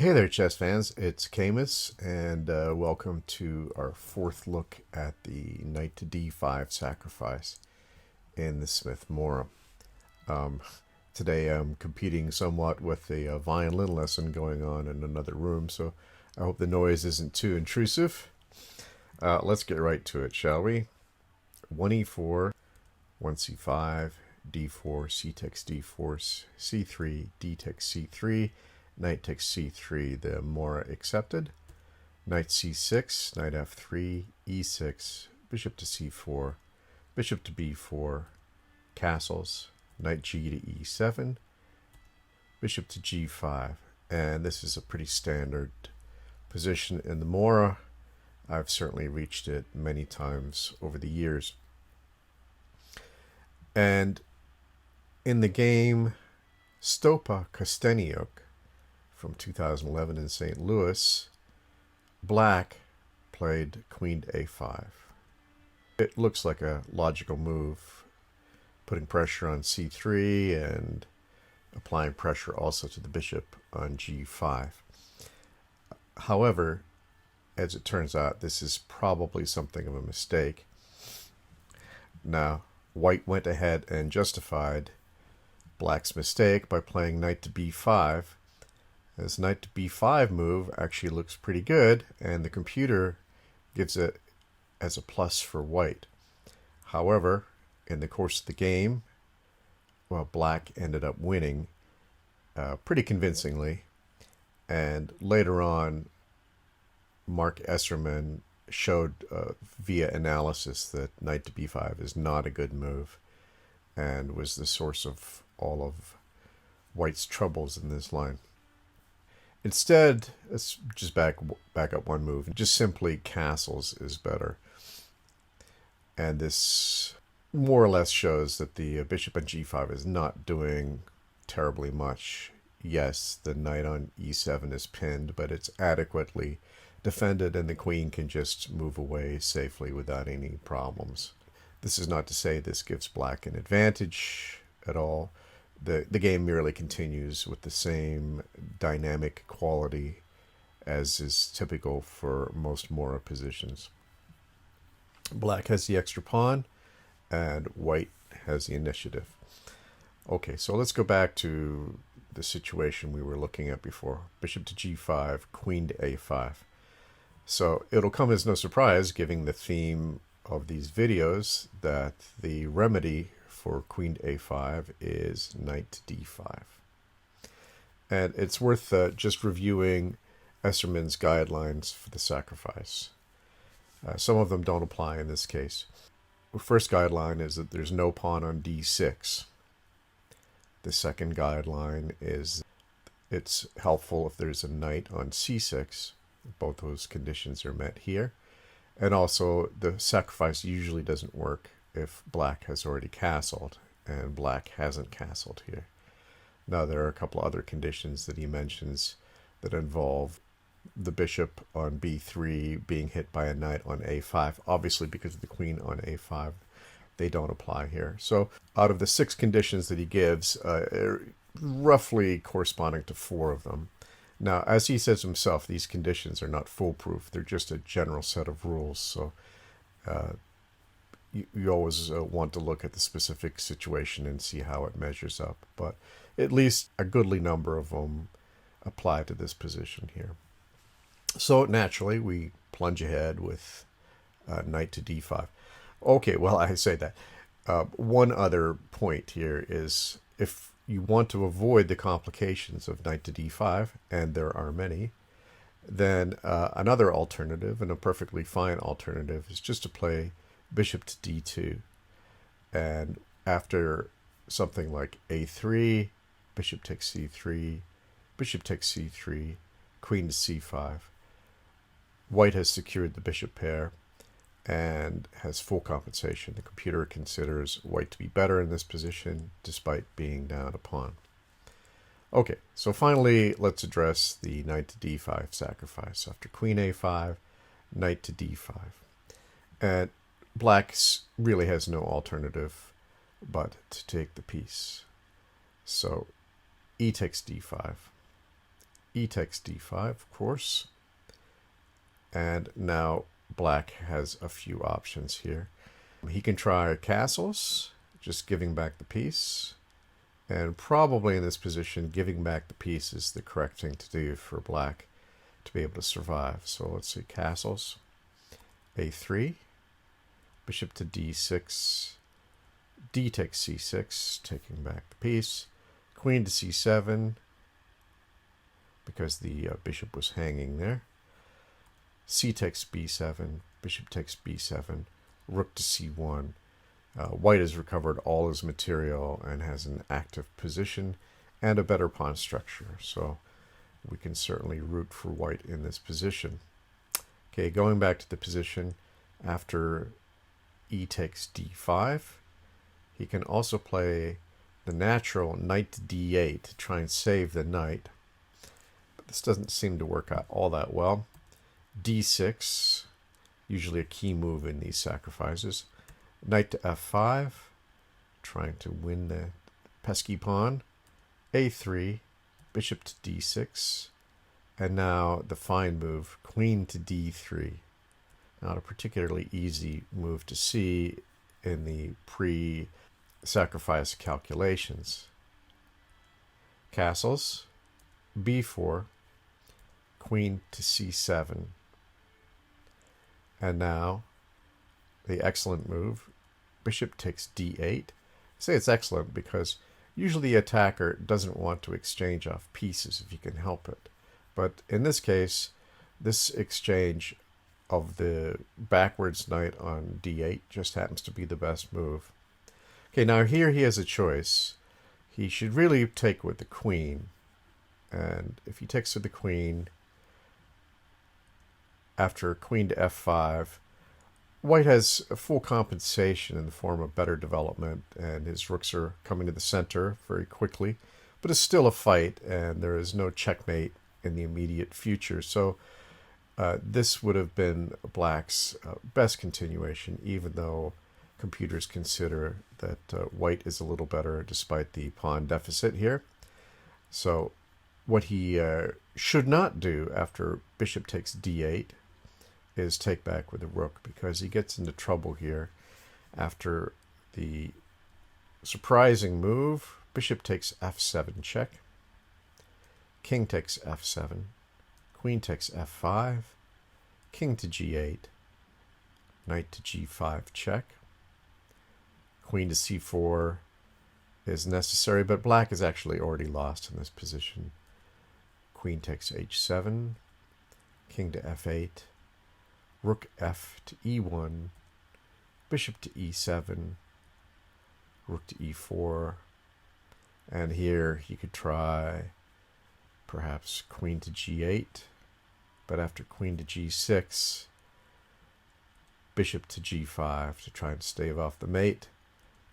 Hey there, chess fans. It's Camus, and welcome to our fourth look at the knight to d5 sacrifice in the Smith-Morra. Um, Today I'm competing somewhat with a violin lesson going on in another room, so I hope the noise isn't too intrusive. Let's get right to it, shall we? 1e4, 1c5, d4, c takes d4, c3, d takes c3, knight takes c3, the Morra accepted. Knight c6, knight f3, e6, bishop to c4, bishop to b4, castles, knight g to e7, bishop to g5. And this is a pretty standard position in the Morra. I've certainly reached it many times over the years. And in the game Stopa Kosteniuk from 2011 in St. Louis, Black played queen to a5. It looks like a logical move, putting pressure on c3 and applying pressure also to the bishop on g5. However, as it turns out, this is probably something of a mistake. Now, White went ahead and justified Black's mistake by playing knight to b5. This knight to b5 move actually looks pretty good, and the computer gives it as a plus for White. However, in the course of the game, well, Black ended up winning pretty convincingly, and later on, Marc Esserman showed via analysis that knight to b5 is not a good move and was the source of all of White's troubles in this line. Instead, let's just back up one move. Just simply castles is better. And this more or less shows that the bishop on g5 is not doing terribly much. Yes, the knight on e7 is pinned, but it's adequately defended and the queen can just move away safely without any problems. This is not to say this gives Black an advantage at all. The game merely continues with the same dynamic quality as is typical for most Morra positions. Black has the extra pawn and White has the initiative. Okay, so let's go back to the situation we were looking at before. Bishop to g5, queen to a5. So it'll come as no surprise, given the theme of these videos, that the remedy for queen to a5 is knight to d5. And it's worth just reviewing Esserman's guidelines for the sacrifice. Some of them don't apply in this case. The first guideline is that there's no pawn on d6. The second guideline is it's helpful if there's a knight on c6. Both those conditions are met here. And also, the sacrifice usually doesn't work if Black has already castled, and Black hasn't castled here. Now, there are a couple other conditions that he mentions that involve the bishop on b3 being hit by a knight on a5. Obviously, because of the queen on a5, they don't apply here. So, out of the 6 conditions that he gives, roughly corresponding to 4 of them. Now, as he says himself, these conditions are not foolproof. They're just a general set of rules. So you always want to look at the specific situation and see how it measures up. But at least a goodly number of them apply to this position here. So naturally, we plunge ahead with knight to d5. Okay, well, I say that. One other point here is if you want to avoid the complications of knight to d5, and there are many, then another alternative, and a perfectly fine alternative, is just to play bishop to d2. And after something like a3, bishop takes c3, bishop takes c3, queen to c5, White has secured the bishop pair and has full compensation. The computer considers White to be better in this position despite being down a pawn. Okay, so finally let's address the knight to d5 sacrifice. After queen a5, knight to d5. And Black really has no alternative but to take the piece. So e takes d5. E takes d5, of course. And now black has a few options here. He can try castles, just giving back the piece. And probably in this position, giving back the piece is the correct thing to do for black to be able to survive. So let's see, castles. A3, bishop to d6, d takes c6, taking back the piece. Queen to c7, because the bishop was hanging there. C takes b7, bishop takes b7, rook to c1. White has recovered all his material and has an active position and a better pawn structure. So we can certainly root for white in this position. Okay, going back to the position after e takes d5, he can also play the natural knight to d8 to try and save the knight. But this doesn't seem to work out all that well. d6, usually a key move in these sacrifices. Knight to f5, trying to win the pesky pawn. a3, bishop to d6, and now the fine move, queen to d3. Not a particularly easy move to see in the pre-sacrifice calculations. Castles, b4, queen to c7. And now the excellent move, bishop takes d8. I say it's excellent because usually the attacker doesn't want to exchange off pieces if you can help it. But in this case, this exchange of the backwards knight on d8 just happens to be the best move. Okay, now here he has a choice. He should really take with the queen. And if he takes with the queen, after queen to f5, white has a full compensation in the form of better development, and his rooks are coming to the center very quickly. But it's still a fight, and there is no checkmate in the immediate future. So this would have been black's best continuation, even though computers consider that white is a little better despite the pawn deficit here. So what he should not do after bishop takes d8 is take back with the rook, because he gets into trouble here after the surprising move. Bishop takes f7 check, king takes f7, queen takes f5, king to g8, knight to g5 check, queen to c4 is necessary, but black is actually already lost in this position. Queen takes h7, king to f8, rook f to e1, bishop to e7, rook to e4, and here he could try perhaps queen to g8, but after queen to g6, bishop to g5 to try and stave off the mate.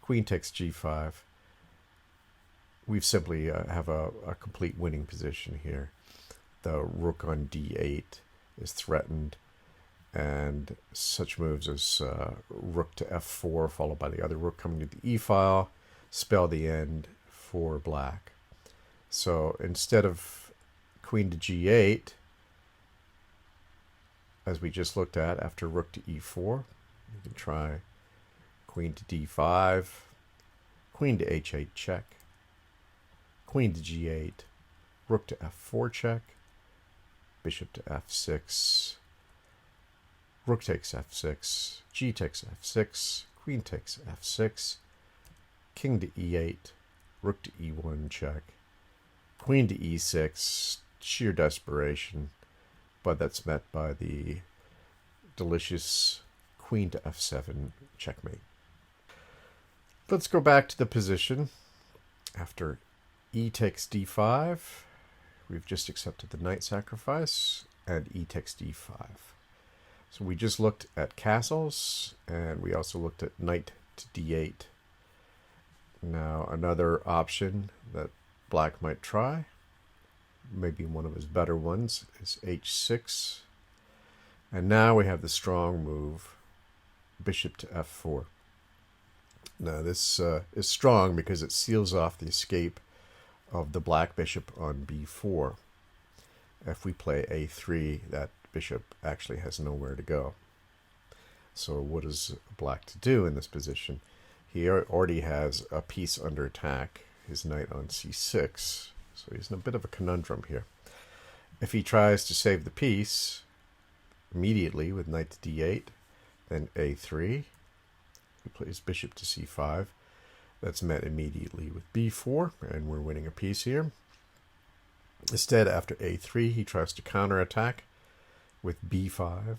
Queen takes g5. We simply have a complete winning position here. The rook on d8 is threatened, and such moves as rook to f4 followed by the other rook coming to the e-file spell the end for black. So instead of queen to g8, as we just looked at, after rook to e4, you can try queen to d5, queen to h8 check, queen to g8, rook to f4 check, bishop to f6, rook takes f6, g takes f6, queen takes f6, king to e8, rook to e1 check, queen to e6, sheer desperation, but that's met by the delicious queen to f7 checkmate. Let's go back to the position. After e takes d5, we've just accepted the knight sacrifice, and e takes d5. So we just looked at castles, and we also looked at knight to d8. Now another option that black might try, maybe one of his better ones, is h6. And now we have the strong move, bishop to f4. Now this is strong because it seals off the escape of the black bishop on b4. If we play a3, that bishop actually has nowhere to go. So what is black to do in this position? He already has a piece under attack, his knight on c6, so he's in a bit of a conundrum here. If he tries to save the piece immediately with knight to d8, then a3, he plays bishop to c5. That's met immediately with b4, and we're winning a piece here. Instead, after a3, he tries to counterattack with b5.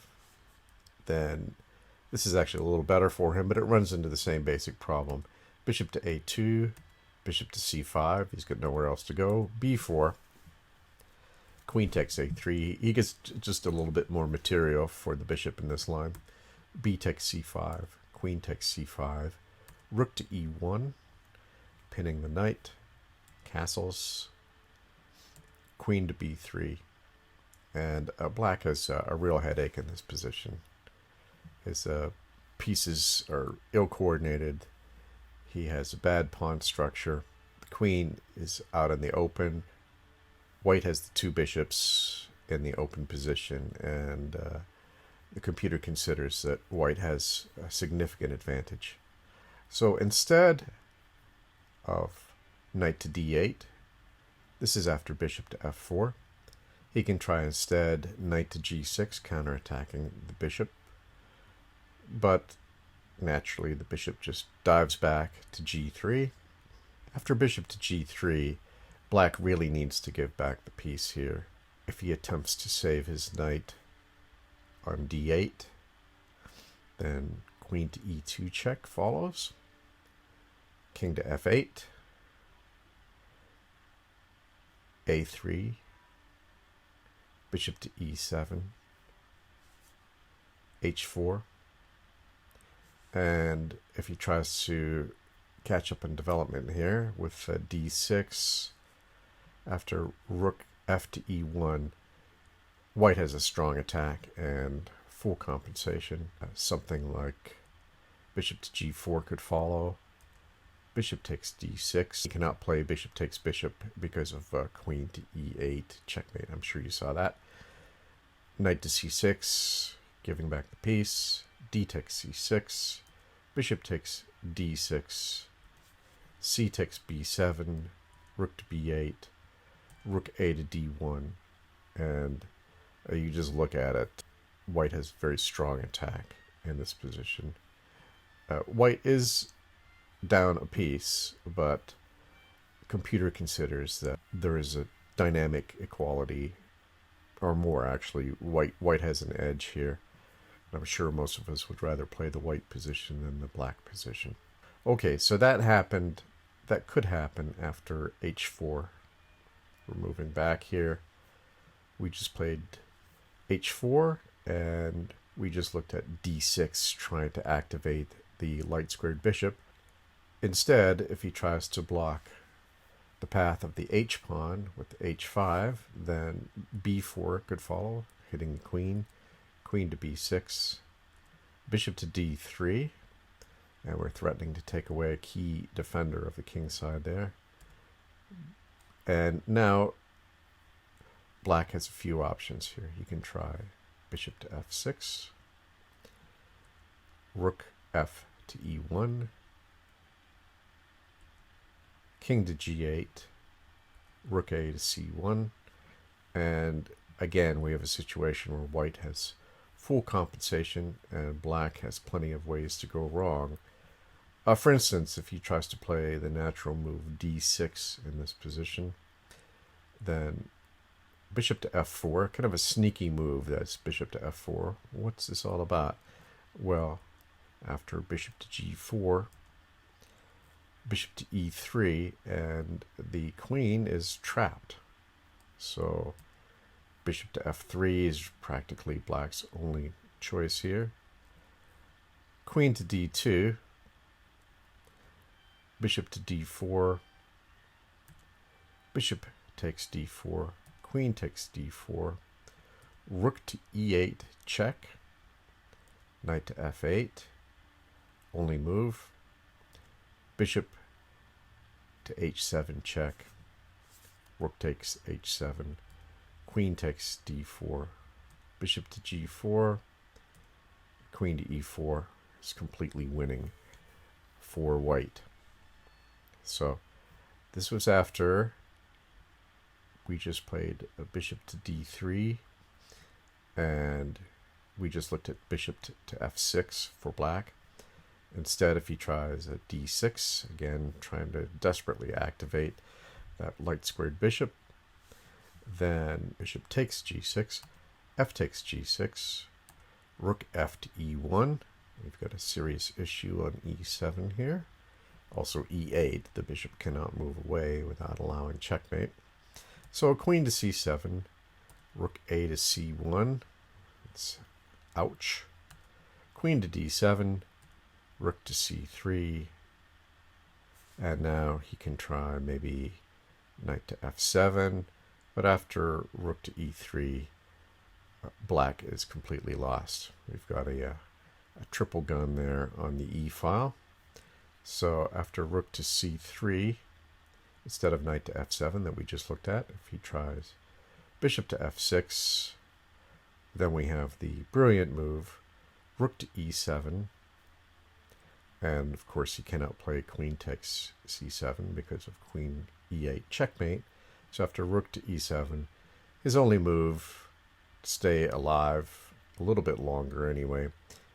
Then this is actually a little better for him, but it runs into the same basic problem. Bishop to a2, bishop to c5. He's got nowhere else to go. b4, queen takes a3. He gets just a little bit more material for the bishop in this line. b takes c5, queen takes c5, rook to e1, pinning the knight, castles, queen to b3, and black has a real headache in this position. His pieces are ill-coordinated. He has a bad pawn structure. The queen is out in the open. White has the two bishops in the open position, and the computer considers that white has a significant advantage. So instead of knight to d8, this is after bishop to f4, he can try instead knight to g6, counterattacking the bishop. But naturally, the bishop just dives back to g3. After bishop to g3, black really needs to give back the piece here. If he attempts to save his knight on d8, then queen to e2 check follows. King to f8. a3. Bishop to e7. h4. And if he tries to catch up in development here with d6, after rook f to e1, white has a strong attack and full compensation. Something like bishop to g4 could follow. Bishop takes d6. He cannot play bishop takes bishop because of queen to e8 checkmate. I'm sure you saw that. Knight to c6, giving back the piece. D takes c6. Bishop takes d6. C takes b7. Rook to b8. Rook a to d1. And you just look at it. White has very strong attack in this position. White is down a piece, but the computer considers that there is a dynamic equality, or more actually. White has an edge here. I'm sure most of us would rather play the white position than the black position. Okay, so that happened. That could happen after h4. We're moving back here. We just played h4, and we just looked at d6, trying to activate the light squared bishop. Instead, if he tries to block the path of the h-pawn with h5, then b4 could follow, hitting the queen. Queen to b6, bishop to d3, and we're threatening to take away a key defender of the king side there. And now black has a few options here. He can try bishop to f6, rook f to e1, king to g8, rook a to c1, and again we have a situation where white has full compensation and black has plenty of ways to go wrong. For instance, if he tries to play the natural move d6 in this position, then bishop to f4, kind of a sneaky move. That's bishop to f4. What's this all about? Well, after bishop to g4, bishop to e3, and the queen is trapped. So bishop to f3 is practically black's only choice here. Queen to d2, bishop to d4, bishop takes d4, queen takes d4, rook to e8 check, knight to f8, only move, bishop to h7 check, rook takes h7, queen takes d4, bishop to g4, queen to e4 is completely winning for white. So this was after we just played a bishop to d3, and we just looked at bishop to f6 for black. Instead, if he tries a d6, again trying to desperately activate that light squared bishop, then bishop takes g6, f takes g6, rook f to e1. We've got a serious issue on e7 here. Also e8, the bishop cannot move away without allowing checkmate. So queen to c7, rook a to c1, it's ouch. Queen to d7, rook to c3, and now he can try maybe knight to f7, but after rook to e3, black is completely lost. We've got a triple gun there on the e file. So after rook to c3, instead of knight to f7 that we just looked at, if he tries bishop to f6, then we have the brilliant move, rook to e7, and of course he cannot play queen takes c7 because of queen e8 checkmate. So after rook to e7, his only move to stay alive a little bit longer anyway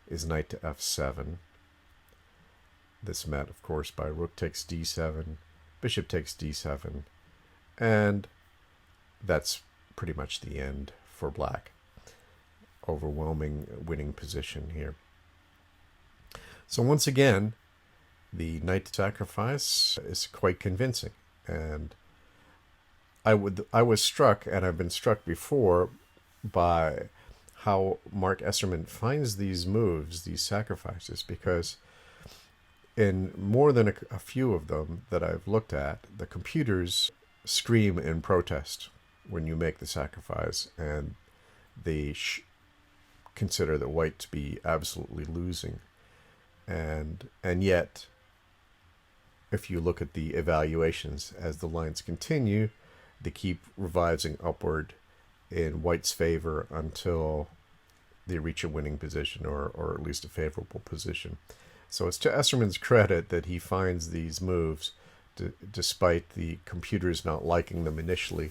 is knight to f7. This met, of course, by rook takes d7, bishop takes d7, and that's pretty much the end for black. Overwhelming winning position here. So once again, the knight sacrifice is quite convincing, and I was struck, and I've been struck before, by how Marc Esserman finds these moves, these sacrifices, because in more than a few of them that I've looked at, the computers scream in protest when you make the sacrifice, and they consider the white to be absolutely losing. And yet, if you look at the evaluations as the lines continue, they keep revising upward in white's favor until they reach a winning position, or at least a favorable position. So it's to Esserman's credit that he finds these moves despite the computers not liking them initially.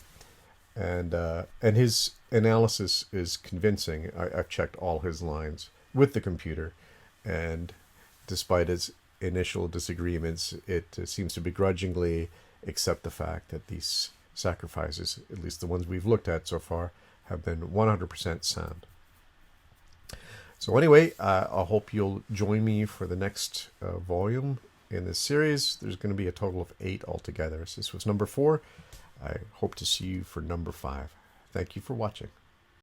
And his analysis is convincing. I've checked all his lines with the computer, and despite his initial disagreements, it seems to begrudgingly accept the fact that these sacrifices, at least the ones we've looked at so far, have been 100% sound. So anyway, I hope you'll join me for the next volume in this series. There's going to be a total of 8 altogether. So this was number 4. I hope to see you for number 5. Thank you for watching.